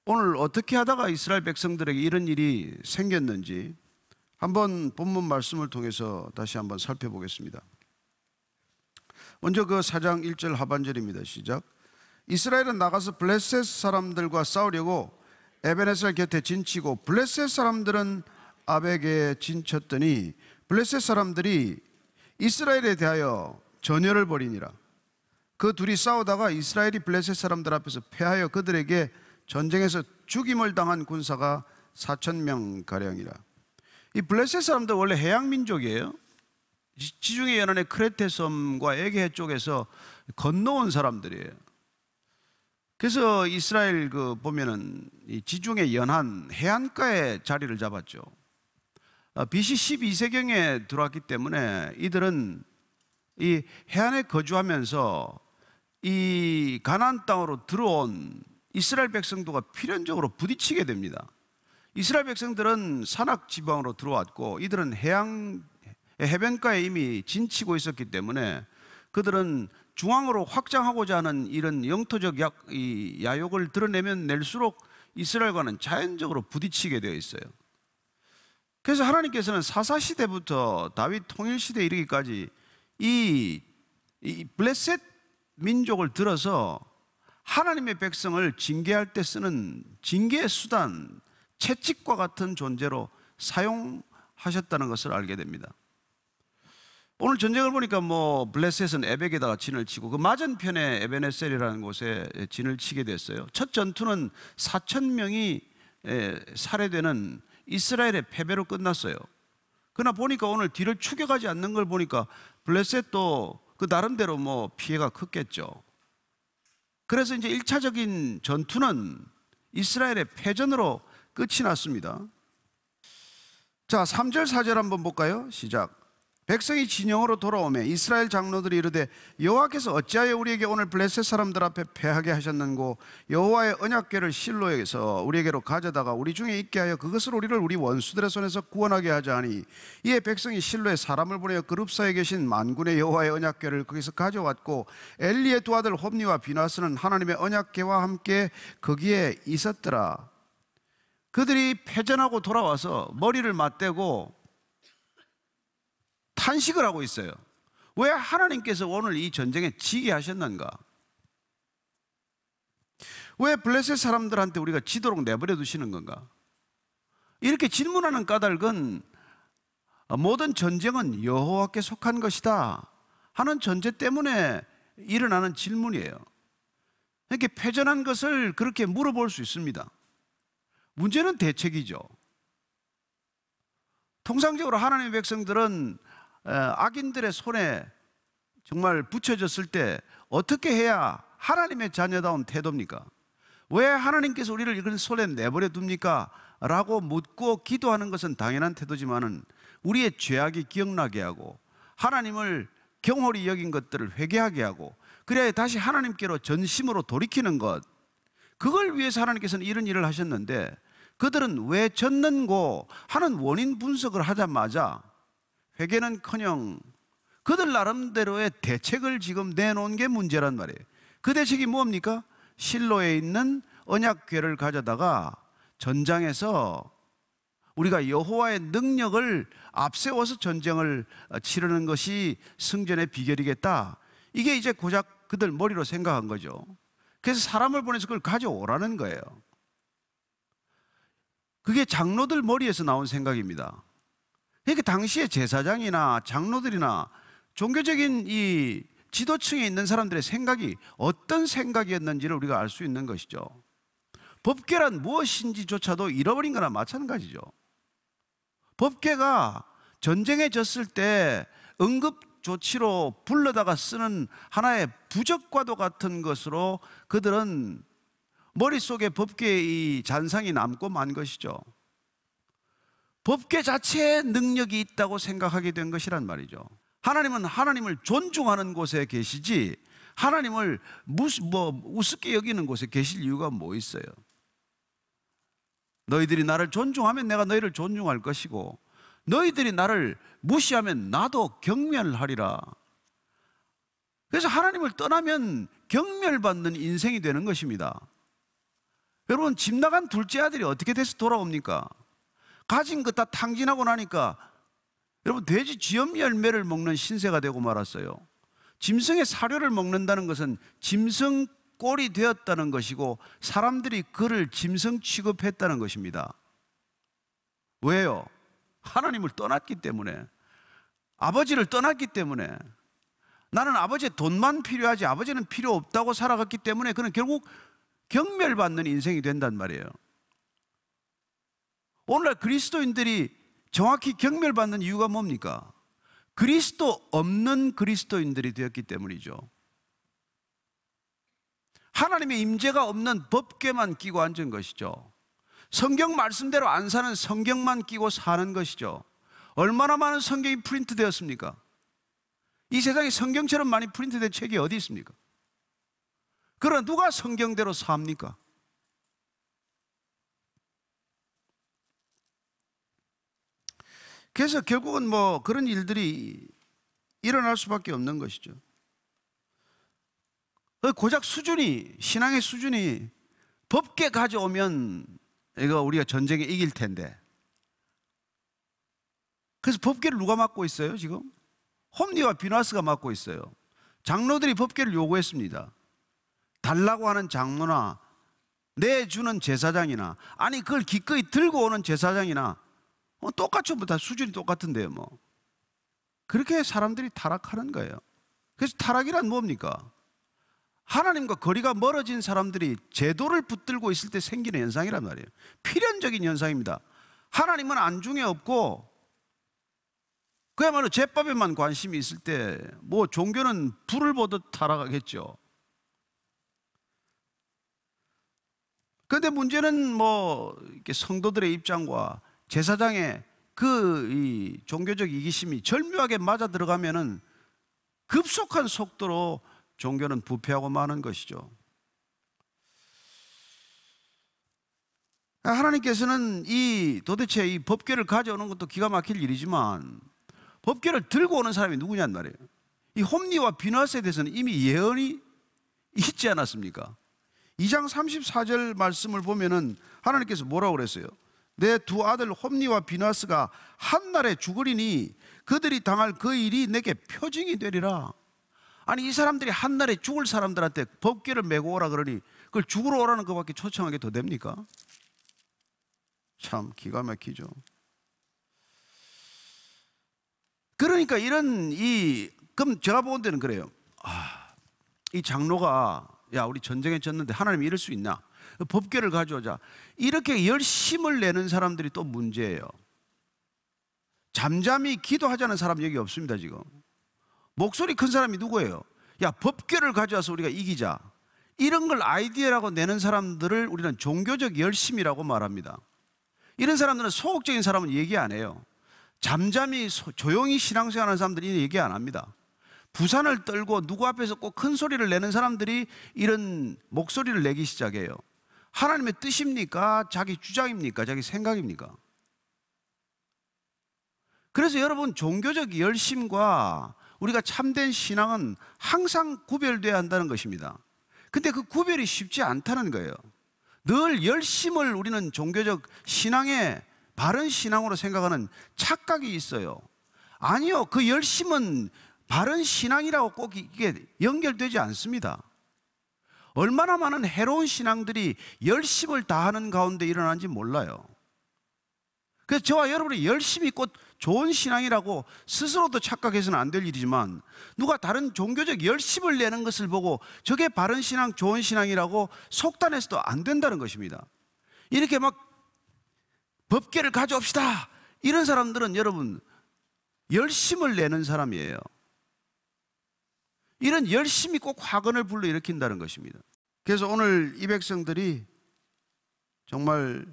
오늘 어떻게 하다가 이스라엘 백성들에게 이런 일이 생겼는지 한번 본문 말씀을 통해서 다시 한번 살펴보겠습니다. 먼저 그 4장 1절 하반절입니다. 시작. 이스라엘은 나가서 블레셋 사람들과 싸우려고 에베네셀 곁에 진치고 블레셋 사람들은 아벡에 진쳤더니 블레셋 사람들이 이스라엘에 대하여 전열을 벌이니라. 그 둘이 싸우다가 이스라엘이 블레셋 사람들 앞에서 패하여 그들에게 전쟁에서 죽임을 당한 군사가 4,000명 가량이라. 이 블레셋 사람들 원래 해양 민족이에요. 지중해 연안의 크레테 섬과 에게 쪽에서 건너온 사람들이에요. 그래서 이스라엘 보면은 이 지중해 연안 해안가에 자리를 잡았죠. BC 12세경에 들어왔기 때문에 이들은 이 해안에 거주하면서 이 가나안 땅으로 들어온 이스라엘 백성들과 필연적으로 부딪히게 됩니다. 이스라엘 백성들은 산악 지방으로 들어왔고 이들은 해변가에 이미 진치고 있었기 때문에 그들은 중앙으로 확장하고자 하는 이런 영토적 야욕을 드러내면 낼수록 이스라엘과는 자연적으로 부딪히게 되어 있어요. 그래서 하나님께서는 사사시대부터 다윗 통일시대에 이르기까지 이 블레셋 민족을 들어서 하나님의 백성을 징계할 때 쓰는 징계의 수단, 채찍과 같은 존재로 사용하셨다는 것을 알게 됩니다. 오늘 전쟁을 보니까 블레셋은 에벡에다가 진을 치고 그 맞은편에 에베네셀이라는 곳에 진을 치게 됐어요. 첫 전투는 4,000명이 살해되는 이스라엘의 패배로 끝났어요. 그러나 보니까 오늘 뒤를 추격하지 않는 걸 보니까 블레셋도 그 나름대로 피해가 컸겠죠. 그래서 이제 1차적인 전투는 이스라엘의 패전으로 끝이 났습니다. 자, 3절 4절 한번 볼까요? 시작. 백성이 진영으로 돌아오매 이스라엘 장로들이 이르되 여호와께서 어찌하여 우리에게 오늘 블레셋 사람들 앞에 패하게 하셨는고 여호와의 언약궤를 실로에서 우리에게로 가져다가 우리 중에 있게 하여 그것을 우리 원수들의 손에서 구원하게 하자 하니 이에 백성이 실로에 사람을 보내어 그룹 사이에 계신 만군의 여호와의 언약궤를 거기서 가져왔고 엘리의 두 아들 홉니와 비나스는 하나님의 언약궤와 함께 거기에 있었더라. 그들이 패전하고 돌아와서 머리를 맞대고 탄식을 하고 있어요. 왜 하나님께서 오늘 이 전쟁에 지게 하셨는가? 왜 블레셋 사람들한테 우리가 지도록 내버려 두시는 건가? 이렇게 질문하는 까닭은 모든 전쟁은 여호와께 속한 것이다 하는 전제 때문에 일어나는 질문이에요. 이렇게 패전한 것을 그렇게 물어볼 수 있습니다. 문제는 대책이죠. 통상적으로 하나님의 백성들은 악인들의 손에 정말 붙여졌을 때 어떻게 해야 하나님의 자녀다운 태도입니까? 왜 하나님께서 우리를 이런 손에 내버려 둡니까? 라고 묻고 기도하는 것은 당연한 태도지만은 우리의 죄악이 기억나게 하고 하나님을 경홀히 여긴 것들을 회개하게 하고 그래야 다시 하나님께로 전심으로 돌이키는 것, 그걸 위해서 하나님께서는 이런 일을 하셨는데 그들은 왜 졌는고 하는 원인 분석을 하자마자 회개는커녕 그들 나름대로의 대책을 지금 내놓은 게 문제란 말이에요. 그 대책이 뭡니까? 실로에 있는 언약궤를 가져다가 전장에서 우리가 여호와의 능력을 앞세워서 전쟁을 치르는 것이 승전의 비결이겠다. 이게 이제 고작 그들 머리로 생각한 거죠. 그래서 사람을 보내서 그걸 가져오라는 거예요. 그게 장로들 머리에서 나온 생각입니다. 그러니까 당시에 제사장이나 장로들이나 종교적인 이 지도층에 있는 사람들의 생각이 어떤 생각이었는지를 우리가 알 수 있는 것이죠. 법궤란 무엇인지조차도 잃어버린 거나 마찬가지죠. 법궤가 전쟁에 졌을 때 응급조치로 불러다가 쓰는 하나의 부적과도 같은 것으로 그들은 머릿속에 법궤의 이 잔상이 남고 만 것이죠. 법궤 자체에 능력이 있다고 생각하게 된 것이란 말이죠. 하나님은 하나님을 존중하는 곳에 계시지 하나님을 우습게 여기는 곳에 계실 이유가 뭐 있어요? 너희들이 나를 존중하면 내가 너희를 존중할 것이고 너희들이 나를 무시하면 나도 경멸하리라. 그래서 하나님을 떠나면 경멸받는 인생이 되는 것입니다. 여러분, 집 나간 둘째 아들이 어떻게 돼서 돌아옵니까? 가진 거 다 탕진하고 나니까 여러분, 돼지 쥐염 열매를 먹는 신세가 되고 말았어요. 짐승의 사료를 먹는다는 것은 짐승 꼴이 되었다는 것이고 사람들이 그를 짐승 취급했다는 것입니다. 왜요? 하나님을 떠났기 때문에, 아버지를 떠났기 때문에. 나는 아버지의 돈만 필요하지 아버지는 필요 없다고 살아갔기 때문에 그는 결국 경멸받는 인생이 된단 말이에요. 오늘날 그리스도인들이 정확히 경멸받는 이유가 뭡니까? 그리스도 없는 그리스도인들이 되었기 때문이죠. 하나님의 임재가 없는 법궤만 끼고 앉은 것이죠. 성경 말씀대로 안 사는 성경만 끼고 사는 것이죠. 얼마나 많은 성경이 프린트 되었습니까? 이 세상에 성경처럼 많이 프린트된 책이 어디 있습니까? 그러나 누가 성경대로 삽니까? 그래서 결국은 뭐 그런 일들이 일어날 수밖에 없는 것이죠. 고작 수준이, 신앙의 수준이 법계 가져오면 이거 우리가 전쟁에 이길 텐데. 그래서 법계를 누가 맡고 있어요 지금? 홈리와 비나스가 맡고 있어요. 장로들이 법계를 요구했습니다. 달라고 하는 장로나 내주는 제사장이나, 아니 그걸 기꺼이 들고 오는 제사장이나 똑같죠. 뭐 다 수준이 똑같은데요 뭐. 그렇게 사람들이 타락하는 거예요. 그래서 타락이란 뭡니까? 하나님과 거리가 멀어진 사람들이 제도를 붙들고 있을 때 생기는 현상이란 말이에요. 필연적인 현상입니다. 하나님은 안중에 없고 그야말로 제밥에만 관심이 있을 때 뭐 종교는 불을 보듯 타락하겠죠. 그런데 문제는 뭐 이렇게 성도들의 입장과 제사장의 이 종교적 이기심이 절묘하게 맞아 들어가면은 급속한 속도로 종교는 부패하고 마는 것이죠. 하나님께서는 도대체 이 법궤를 가져오는 것도 기가 막힐 일이지만 법궤를 들고 오는 사람이 누구냔 말이에요. 이 홈리와 비나스에 대해서는 이미 예언이 있지 않았습니까? 2장 34절 말씀을 보면은 하나님께서 뭐라고 그랬어요? 내 두 아들 홈리와 비나스가 한날에 죽으리니 그들이 당할 그 일이 내게 표징이 되리라. 아니 이 사람들이 한날에 죽을 사람들한테 법궤를 메고 오라 그러니 그걸 죽으러 오라는 것밖에 초청하게 더 됩니까? 참 기가 막히죠. 그러니까 그럼 제가 보는 데는 그래요. 이 장로가 야 우리 전쟁에 졌는데 하나님 이럴 수 있나? 법궤를 가져오자. 이렇게 열심을 내는 사람들이 또 문제예요. 잠잠히 기도하자는 사람 여기 없습니다 지금. 목소리 큰 사람이 누구예요? 야 법궤를 가져와서 우리가 이기자. 이런 걸 아이디어라고 내는 사람들을 우리는 종교적 열심이라고 말합니다. 이런 사람들은 소극적인 사람은 얘기 안 해요. 잠잠히 조용히 신앙생활하는 사람들이 얘기 안 합니다. 부산을 떨고 누구 앞에서 꼭 큰 소리를 내는 사람들이 이런 목소리를 내기 시작해요. 하나님의 뜻입니까? 자기 주장입니까? 자기 생각입니까? 그래서 여러분 종교적 열심과 우리가 참된 신앙은 항상 구별돼야 한다는 것입니다. 근데 그 구별이 쉽지 않다는 거예요. 늘 열심을 우리는 종교적 신앙의 바른 신앙으로 생각하는 착각이 있어요. 아니요, 그 열심은 바른 신앙이라고 꼭 이게 연결되지 않습니다. 얼마나 많은 해로운 신앙들이 열심을 다하는 가운데 일어나는지 몰라요. 그래서 저와 여러분이 열심히 꼭 좋은 신앙이라고 스스로도 착각해서는 안 될 일이지만 누가 다른 종교적 열심을 내는 것을 보고 저게 바른 신앙, 좋은 신앙이라고 속단해서도 안 된다는 것입니다. 이렇게 막 법궤를 가져옵시다 이런 사람들은 여러분 열심을 내는 사람이에요. 이런 열심이 꼭 화근을 불러일으킨다는 것입니다. 그래서 오늘 이 백성들이 정말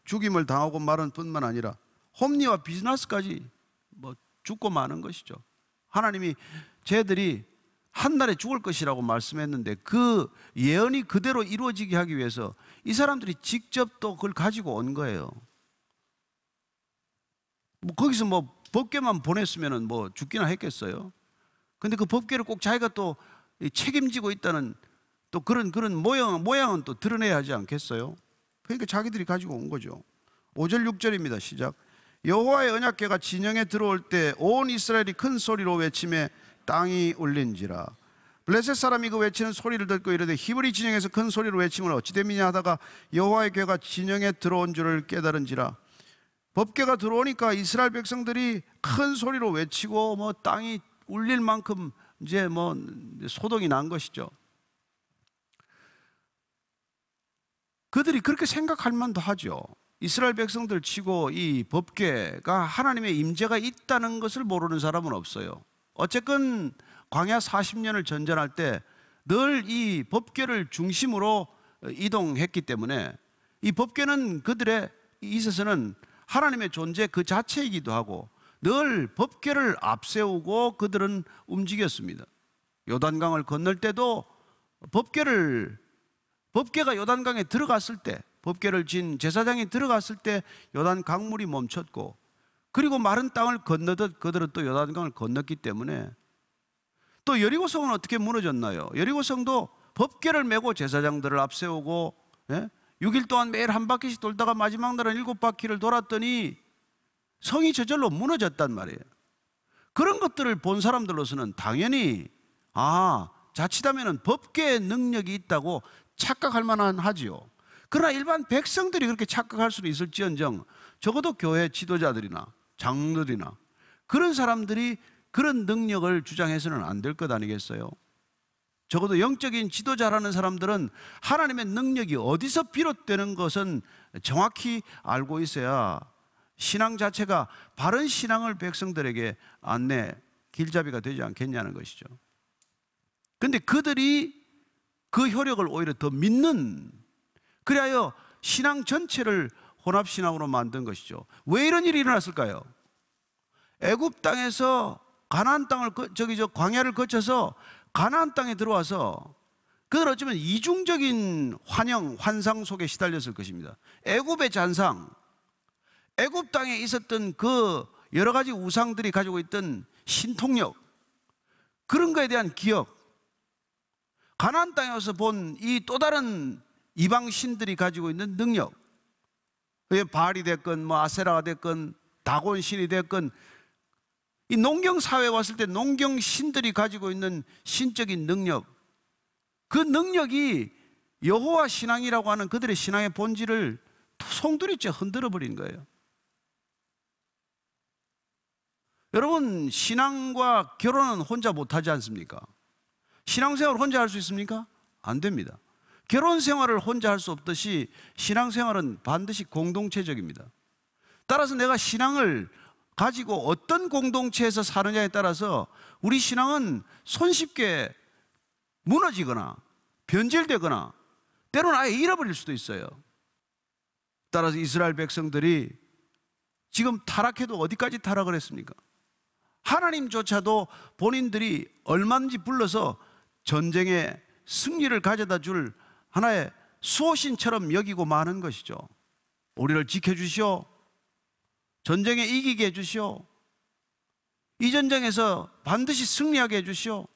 죽임을 당하고 말은 뿐만 아니라 홈리와 비즈나스까지 뭐 죽고 마는 것이죠. 하나님이 쟤들이 한날에 죽을 것이라고 말씀했는데 그 예언이 그대로 이루어지게 하기 위해서 이 사람들이 직접 또 그걸 가지고 온 거예요. 뭐 거기서 뭐 법궤만 보냈으면 뭐 죽기나 했겠어요. 근데 그 법궤를 꼭 자기가 또 책임지고 있다는 또 그런 모양은 또 드러내야 하지 않겠어요? 그러니까 자기들이 가지고 온 거죠. 5절 6절입니다. 시작. 여호와의 언약궤가 진영에 들어올 때 온 이스라엘이 큰 소리로 외치며 땅이 울린지라. 블레셋 사람이 그 외치는 소리를 듣고 이르되 히브리 진영에서 큰 소리로 외침을 어찌 됨이냐 하다가 여호와의 궤가 진영에 들어온 줄을 깨달은지라. 법궤가 들어오니까 이스라엘 백성들이 큰 소리로 외치고 뭐 땅이 울릴 만큼 이제 뭐 소동이 난 것이죠. 그들이 그렇게 생각할 만도 하죠. 이스라엘 백성들 치고 이 법궤가 하나님의 임재가 있다는 것을 모르는 사람은 없어요. 어쨌건 광야 40년을 전전할 때 늘 이 법궤를 중심으로 이동했기 때문에 이 법궤는 그들의 있어서는 하나님의 존재 그 자체이기도 하고 늘 법궤를 앞세우고 그들은 움직였습니다. 요단강을 건널 때도 법궤가 요단강에 들어갔을 때, 법궤를 진 제사장이 들어갔을 때 요단 강물이 멈췄고, 그리고 마른 땅을 건너듯 그들은 또 요단강을 건넜기 때문에. 또 여리고성은 어떻게 무너졌나요? 여리고성도 법궤를 메고 제사장들을 앞세우고 6일 동안 매일 한 바퀴씩 돌다가 마지막 날은 7바퀴를 돌았더니 성이 저절로 무너졌단 말이에요. 그런 것들을 본 사람들로서는 당연히 자칫하면 법궤의 능력이 있다고 착각할 만한 하지요. 그러나 일반 백성들이 그렇게 착각할 수는 있을지언정 적어도 교회 지도자들이나 장로들이나 그런 사람들이 그런 능력을 주장해서는 안 될 것 아니겠어요? 적어도 영적인 지도자라는 사람들은 하나님의 능력이 어디서 비롯되는 것은 정확히 알고 있어야 신앙 자체가 바른 신앙을 백성들에게 안내, 길잡이가 되지 않겠냐는 것이죠. 그런데 그들이 그 효력을 오히려 더 믿는, 그리하여 신앙 전체를 혼합신앙으로 만든 것이죠. 왜 이런 일이 일어났을까요? 애굽 땅에서 가나안 땅을 광야를 거쳐서 가나안 땅에 들어와서 그들 어쩌면 이중적인 환상 속에 시달렸을 것입니다. 애굽의 잔상, 애굽 땅에 있었던 그 여러 가지 우상들이 가지고 있던 신통력, 그런 거에 대한 기억, 가나안 땅에 와서 본 이 또 다른 이방 신들이 가지고 있는 능력, 바알이 됐건 뭐 아세라가 됐건 다곤 신이 됐건, 이 농경 사회에 왔을 때 농경 신들이 가지고 있는 신적인 능력, 그 능력이 여호와 신앙이라고 하는 그들의 신앙의 본질을 송두리째 흔들어 버린 거예요. 여러분, 신앙과 결혼은 혼자 못하지 않습니까? 신앙생활을 혼자 할 수 있습니까? 안 됩니다. 결혼 생활을 혼자 할 수 없듯이 신앙생활은 반드시 공동체적입니다. 따라서 내가 신앙을 가지고 어떤 공동체에서 사느냐에 따라서 우리 신앙은 손쉽게 무너지거나 변질되거나 때로는 아예 잃어버릴 수도 있어요. 따라서 이스라엘 백성들이 지금 타락해도 어디까지 타락을 했습니까? 하나님조차도 본인들이 얼마든지 불러서 전쟁에 승리를 가져다 줄 하나의 수호신처럼 여기고 마는 것이죠. 우리를 지켜주시오, 전쟁에 이기게 해주시오, 이 전쟁에서 반드시 승리하게 해주시오.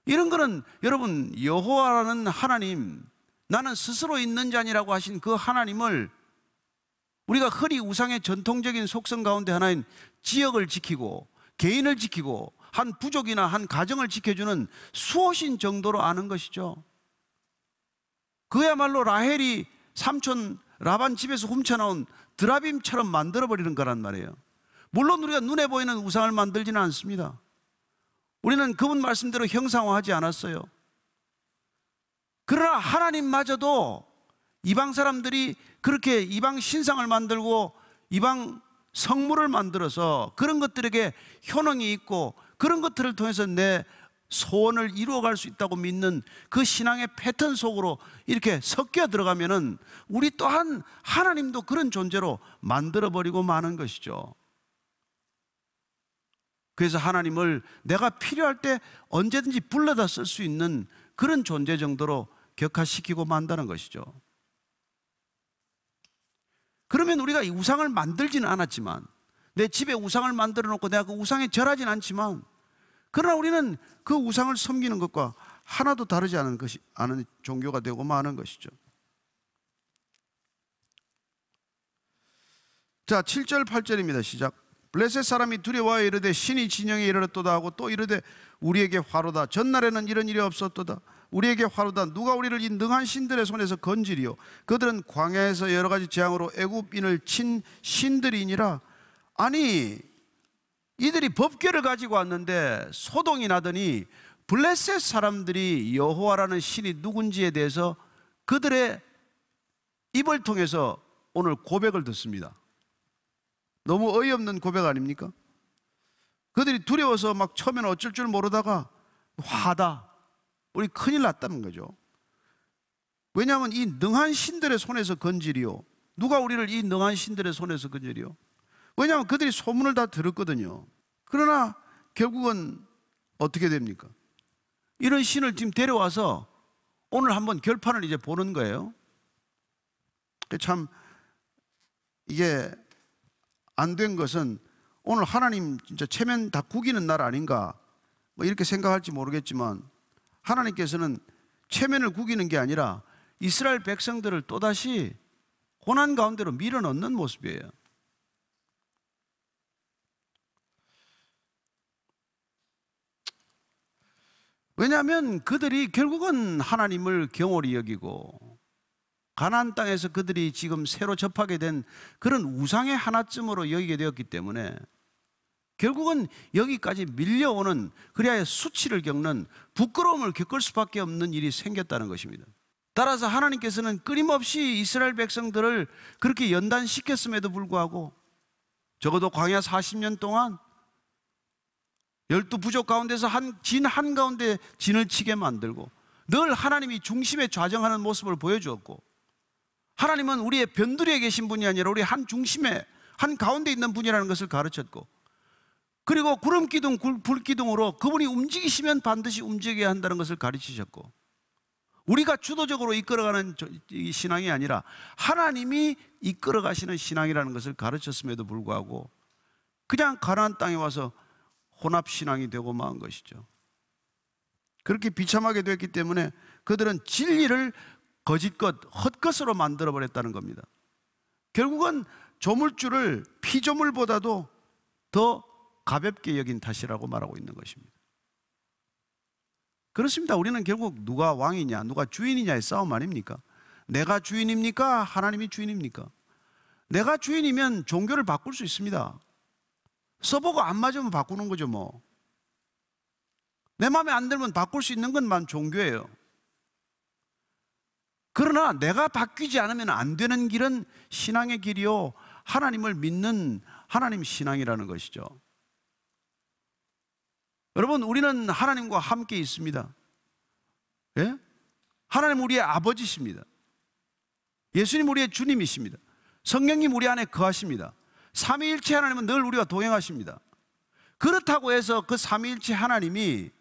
이런 거는 여러분, 여호와라는 하나님, 나는 스스로 있는 자니라고 하신 그 하나님을 우리가 흔히 우상의 전통적인 속성 가운데 하나인 지역을 지키고 개인을 지키고 한 부족이나 한 가정을 지켜주는 수호신 정도로 아는 것이죠. 그야말로 라헬이 삼촌 라반 집에서 훔쳐나온 드라빔처럼 만들어버리는 거란 말이에요. 물론 우리가 눈에 보이는 우상을 만들지는 않습니다. 우리는 그분 말씀대로 형상화하지 않았어요. 그러나 하나님마저도 이방 사람들이 그렇게 이방 신상을 만들고 이방 성물을 만들어서 그런 것들에게 효능이 있고 그런 것들을 통해서 내 소원을 이루어갈 수 있다고 믿는 그 신앙의 패턴 속으로 이렇게 섞여 들어가면은 우리 또한 하나님도 그런 존재로 만들어버리고 마는 것이죠. 그래서 하나님을 내가 필요할 때 언제든지 불러다 쓸 수 있는 그런 존재 정도로 격화시키고 만다는 것이죠. 그러면 우리가 이 우상을 만들지는 않았지만, 내 집에 우상을 만들어 놓고 내가 그 우상에 절하진 않지만, 그러나 우리는 그 우상을 섬기는 것과 하나도 다르지 않은 종교가 되고 마는 것이죠. 자, 7절 8절입니다. 시작. 블레셋 사람이 두려워하여 이르되 신이 진영에 이르렀도다 하고 또 이르되 우리에게 화로다. 전날에는 이런 일이 없었도다. 우리에게 화로다. 누가 우리를 이 능한 신들의 손에서 건지리요. 그들은 광야에서 여러 가지 재앙으로 애굽인을 친 신들이니라. 아니, 이들이 법궤를 가지고 왔는데 소동이 나더니 블레셋 사람들이 여호와라는 신이 누군지에 대해서 그들의 입을 통해서 오늘 고백을 듣습니다. 너무 어이없는 고백 아닙니까? 그들이 두려워서 막 처음에는 어쩔 줄 모르다가 화다, 우리 큰일 났다는 거죠. 왜냐하면 이 능한 신들의 손에서 건지리요. 누가 우리를 이 능한 신들의 손에서 건지리요? 왜냐하면 그들이 소문을 다 들었거든요. 그러나 결국은 어떻게 됩니까? 이런 신을 지금 데려와서 오늘 한번 결판을 이제 보는 거예요. 참 이게 안 된 것은 오늘 하나님 진짜 체면 다 구기는 날 아닌가 뭐 이렇게 생각할지 모르겠지만, 하나님께서는 체면을 구기는 게 아니라 이스라엘 백성들을 또다시 고난 가운데로 밀어넣는 모습이에요. 왜냐하면 그들이 결국은 하나님을 경홀히 여기고 가나안 땅에서 그들이 지금 새로 접하게 된 그런 우상의 하나쯤으로 여기게 되었기 때문에 결국은 여기까지 밀려오는, 그래야 수치를 겪는, 부끄러움을 겪을 수밖에 없는 일이 생겼다는 것입니다. 따라서 하나님께서는 끊임없이 이스라엘 백성들을 그렇게 연단시켰음에도 불구하고 적어도 광야 40년 동안 12부족 가운데서 진 한가운데 진을 치게 만들고 늘 하나님이 중심에 좌정하는 모습을 보여주었고, 하나님은 우리의 변두리에 계신 분이 아니라 우리 한 중심에, 한 가운데 있는 분이라는 것을 가르쳤고, 그리고 구름기둥, 불기둥으로 그분이 움직이시면 반드시 움직여야 한다는 것을 가르치셨고, 우리가 주도적으로 이끌어가는 신앙이 아니라 하나님이 이끌어가시는 신앙이라는 것을 가르쳤음에도 불구하고 그냥 가나안 땅에 와서 혼합신앙이 되고 만 것이죠. 그렇게 비참하게 됐기 때문에 그들은 진리를 거짓것, 헛것으로 만들어버렸다는 겁니다. 결국은 조물주를 피조물보다도 더 가볍게 여긴 탓이라고 말하고 있는 것입니다. 그렇습니다. 우리는 결국 누가 왕이냐, 누가 주인이냐의 싸움 아닙니까? 내가 주인입니까? 하나님이 주인입니까? 내가 주인이면 종교를 바꿀 수 있습니다. 써보고 안 맞으면 바꾸는 거죠 뭐. 내 마음에 안 들면 바꿀 수 있는 것만 종교예요. 그러나 내가 바뀌지 않으면 안 되는 길은 신앙의 길이요, 하나님을 믿는 하나님 신앙이라는 것이죠. 여러분, 우리는 하나님과 함께 있습니다. 예? 하나님 우리의 아버지십니다. 예수님 우리의 주님이십니다. 성령님 우리 안에 거하십니다. 삼위일체 하나님은 늘 우리와 동행하십니다. 그렇다고 해서 그 삼위일체 하나님이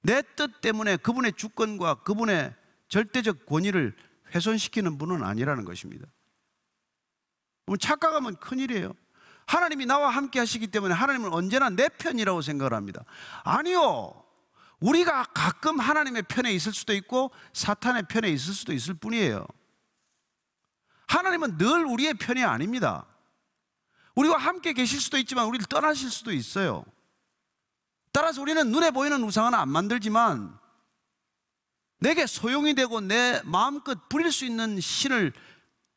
내 뜻 때문에 그분의 주권과 그분의 절대적 권위를 훼손시키는 분은 아니라는 것입니다. 착각하면 큰일이에요. 하나님이 나와 함께 하시기 때문에 하나님은 언제나 내 편이라고 생각을 합니다. 아니요, 우리가 가끔 하나님의 편에 있을 수도 있고 사탄의 편에 있을 수도 있을 뿐이에요. 하나님은 늘 우리의 편이 아닙니다. 우리와 함께 계실 수도 있지만 우리를 떠나실 수도 있어요. 따라서 우리는 눈에 보이는 우상은 안 만들지만 내게 소용이 되고 내 마음껏 부릴 수 있는 신을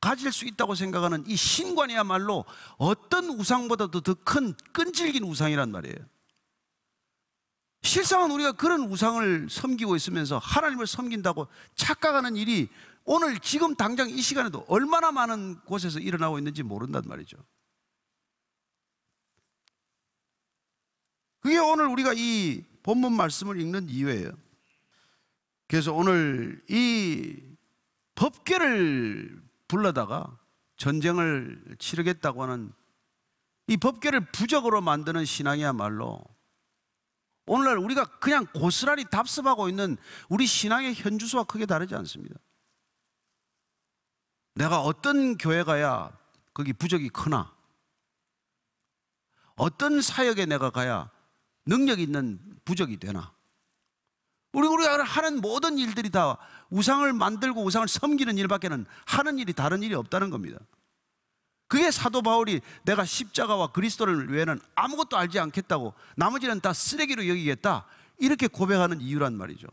가질 수 있다고 생각하는 이 신관이야말로 어떤 우상보다도 더 큰 끈질긴 우상이란 말이에요. 실상은 우리가 그런 우상을 섬기고 있으면서 하나님을 섬긴다고 착각하는 일이 오늘 지금 당장 이 시간에도 얼마나 많은 곳에서 일어나고 있는지 모른단 말이죠. 그게 오늘 우리가 이 본문 말씀을 읽는 이유예요. 그래서 오늘 이 법궤를 불러다가 전쟁을 치르겠다고 하는 이 법궤를 부적으로 만드는 신앙이야말로 오늘날 우리가 그냥 고스란히 답습하고 있는 우리 신앙의 현주소와 크게 다르지 않습니다. 내가 어떤 교회 가야 거기 부적이 크나, 어떤 사역에 내가 가야 능력 있는 부족이 되나? 우리가 하는 모든 일들이 다 우상을 만들고 우상을 섬기는 일밖에는 하는 일이 다른 일이 없다는 겁니다. 그게 사도 바울이 내가 십자가와 그리스도를 외에는 아무것도 알지 않겠다고, 나머지는 다 쓰레기로 여기겠다, 이렇게 고백하는 이유란 말이죠.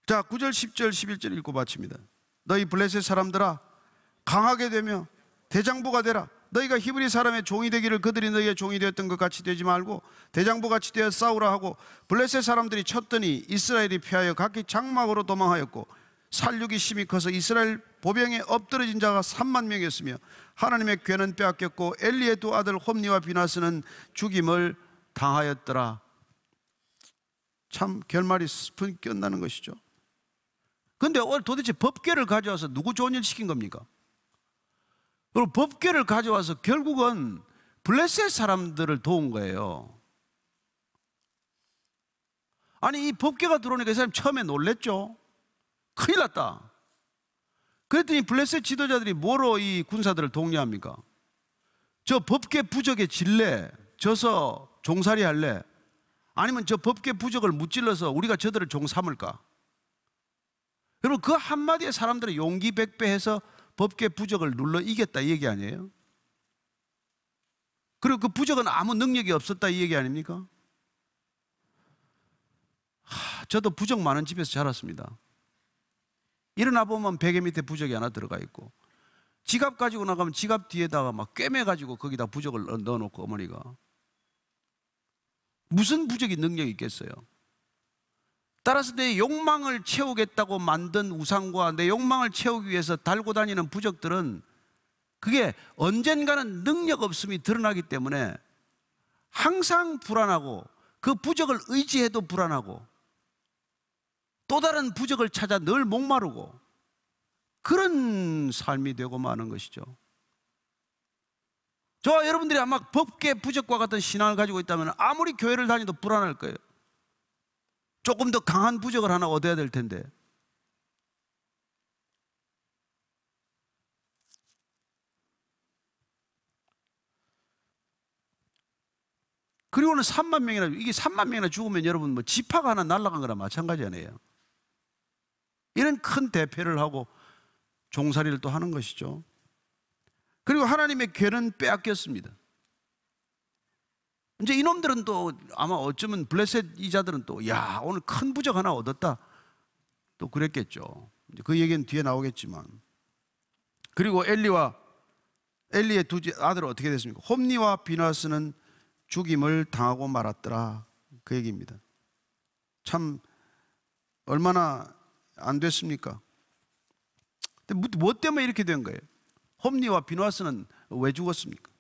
자, 9절, 10절, 11절 읽고 마칩니다. 너희 블레셋 사람들아, 강하게 되며 대장부가 되라. 너희가 히브리 사람의 종이 되기를 그들이 너희의 종이 되었던 것 같이 되지 말고 대장부 같이 되어 싸우라 하고, 블레셋 사람들이 쳤더니 이스라엘이 패하여 각기 장막으로 도망하였고 살육이 심히 커서 이스라엘 보병에 엎드러진 자가 3만 명이었으며 하나님의 괴는 빼앗겼고 엘리의 두 아들 홈니와 비나스는 죽임을 당하였더라. 참 결말이 슬픈 끝나는 것이죠. 근데 오늘 도대체 법궤를 가져와서 누구 좋은 일 시킨 겁니까? 그리고 법궤를 가져와서 결국은 블레셋 사람들을 도운 거예요. 아니, 이 법궤가 들어오니까 이 사람이 처음에 놀랬죠. 큰일 났다. 그랬더니 블레셋 지도자들이 뭐로 이 군사들을 독려합니까? 저 법궤 부적에 질래? 져서 종살이 할래? 아니면 저 법궤 부적을 무찔러서 우리가 저들을 종 삼을까? 여러분, 그 한마디에 사람들은 용기 백배해서 법궤 부적을 눌러 이겼다, 이 얘기 아니에요? 그리고 그 부적은 아무 능력이 없었다, 이 얘기 아닙니까? 저도 부적 많은 집에서 자랐습니다. 일어나 보면 베개 밑에 부적이 하나 들어가 있고, 지갑 가지고 나가면 지갑 뒤에다가 막 꿰매가지고 거기다 부적을 넣어놓고, 어머니가. 무슨 부적이 능력이 있겠어요? 따라서 내 욕망을 채우겠다고 만든 우상과 내 욕망을 채우기 위해서 달고 다니는 부적들은 그게 언젠가는 능력 없음이 드러나기 때문에 항상 불안하고, 그 부적을 의지해도 불안하고, 또 다른 부적을 찾아 늘 목마르고, 그런 삶이 되고 마는 것이죠. 저와 여러분들이 아마 법궤 부적과 같은 신앙을 가지고 있다면 아무리 교회를 다녀도 불안할 거예요. 조금 더 강한 부적을 하나 얻어야 될 텐데. 그리고는 3만 명이나, 이게 3만 명이나 죽으면 여러분 뭐 지파가 하나 날아간 거나 마찬가지 아니에요? 이런 큰 대패를 하고 종살이를 또 하는 것이죠. 그리고 하나님의 괴는 빼앗겼습니다. 이제 이놈들은 또 아마 어쩌면 블레셋 이자들은 또, 야, 오늘 큰 부적 하나 얻었다, 또 그랬겠죠. 이제 그 얘기는 뒤에 나오겠지만. 그리고 엘리의 두 아들은 어떻게 됐습니까? 홈니와 비나스는 죽임을 당하고 말았더라, 그 얘기입니다. 참 얼마나 안 됐습니까? 근데 뭐 때문에 이렇게 된 거예요? 홈니와 비나스는 왜 죽었습니까?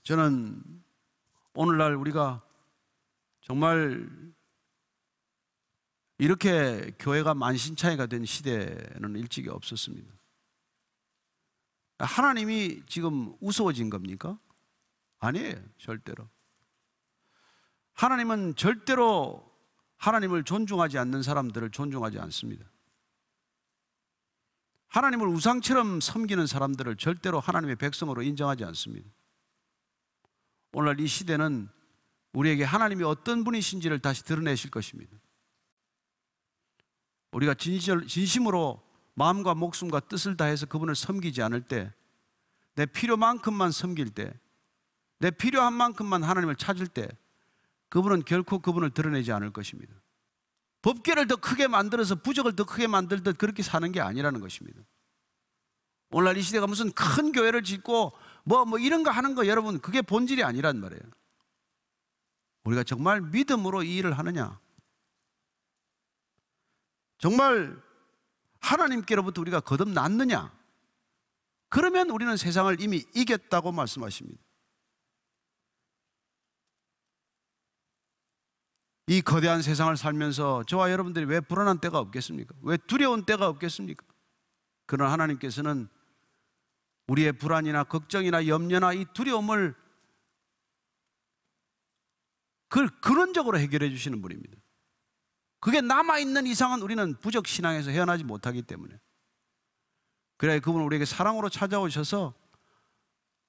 저는 오늘날 우리가 정말 이렇게 교회가 만신창이가 된 시대는 일찍이 없었습니다. 하나님이 지금 우스워진 겁니까? 아니에요, 절대로. 하나님은 절대로 하나님을 존중하지 않는 사람들을 존중하지 않습니다. 하나님을 우상처럼 섬기는 사람들을 절대로 하나님의 백성으로 인정하지 않습니다. 오늘날 이 시대는 우리에게 하나님이 어떤 분이신지를 다시 드러내실 것입니다. 우리가 진심으로 마음과 목숨과 뜻을 다해서 그분을 섬기지 않을 때, 내 필요만큼만 섬길 때, 내 필요한 만큼만 하나님을 찾을 때, 그분은 결코 그분을 드러내지 않을 것입니다. 법궤를 더 크게 만들어서 부적을 더 크게 만들듯 그렇게 사는 게 아니라는 것입니다. 오늘날 이 시대가 무슨 큰 교회를 짓고 뭐 이런 거 하는 거, 여러분, 그게 본질이 아니란 말이에요. 우리가 정말 믿음으로 이 일을 하느냐, 정말 하나님께로부터 우리가 거듭났느냐, 그러면 우리는 세상을 이미 이겼다고 말씀하십니다. 이 거대한 세상을 살면서 저와 여러분들이 왜 불안한 때가 없겠습니까? 왜 두려운 때가 없겠습니까? 그러나 하나님께서는 우리의 불안이나 걱정이나 염려나 이 두려움을 그걸 근원적으로 해결해 주시는 분입니다. 그게 남아있는 이상은 우리는 부적신앙에서 헤어나지 못하기 때문에. 그래야 그분은 우리에게 사랑으로 찾아오셔서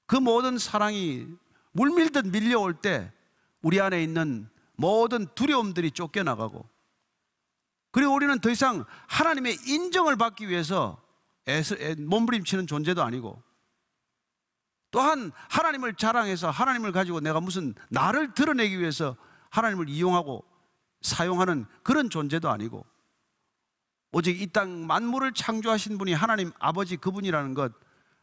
그 모든 사랑이 물밀듯 밀려올 때 우리 안에 있는 모든 두려움들이 쫓겨나가고, 그리고 우리는 더 이상 하나님의 인정을 받기 위해서 몸부림치는 존재도 아니고, 또한 하나님을 자랑해서 하나님을 가지고 내가 무슨 나를 드러내기 위해서 하나님을 이용하고 사용하는 그런 존재도 아니고, 오직 이 땅 만물을 창조하신 분이 하나님 아버지 그분이라는 것,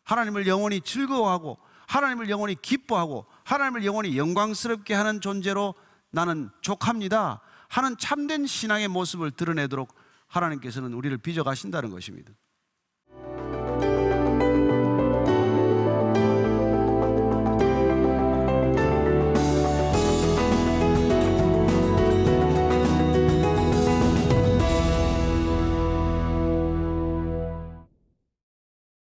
하나님을 영원히 즐거워하고 하나님을 영원히 기뻐하고 하나님을 영원히 영광스럽게 하는 존재로 나는 족합니다 하는 참된 신앙의 모습을 드러내도록 하나님께서는 우리를 빚어가신다는 것입니다.